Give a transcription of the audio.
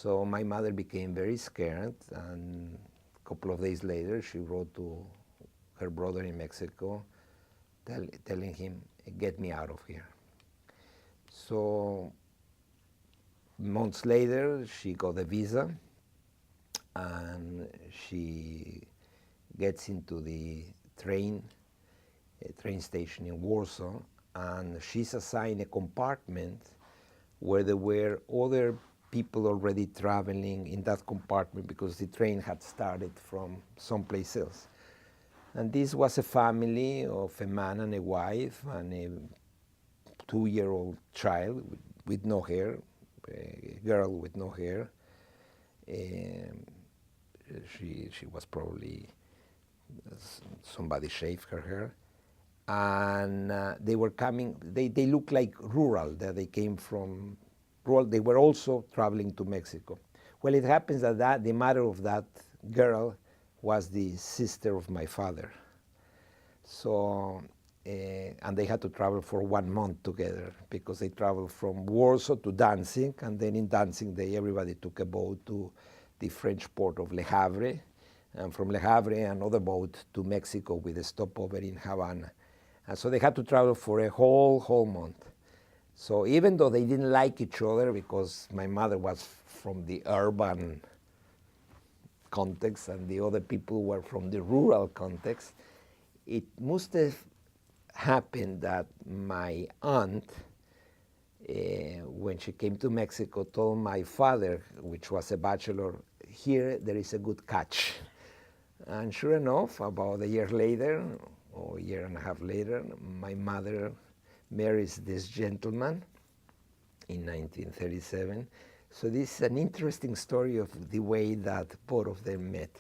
So my mother became very scared, and a couple of days later she wrote to her brother in Mexico telling him, get me out of here. So months later she got a visa and she gets into the train station in Warsaw, and she's assigned a compartment where there were other people already traveling in that compartment because the train had started from someplace else. And this was a family of a man and a wife and a 2-year-old child with no hair, a girl with no hair. She was probably, somebody shaved her hair. And they were coming, they looked like rural, that they came from rural. They were also traveling to Mexico. Well, it happens that the mother of that girl was the sister of my father. So, and they had to travel for 1 month together because they traveled from Warsaw to Danzig, and then in Danzig everybody took a boat to the French port of Le Havre, and from Le Havre another boat to Mexico with a stopover in Havana. And so they had to travel for a whole month. So even though they didn't like each other, because my mother was from the urban context and the other people were from the rural context, it must have happened that my aunt, when she came to Mexico, told my father, which was a bachelor, here there is a good catch. And sure enough, about a year later, or a year and a half later, my mother marries this gentleman in 1937. So this is an interesting story of the way that both of them met.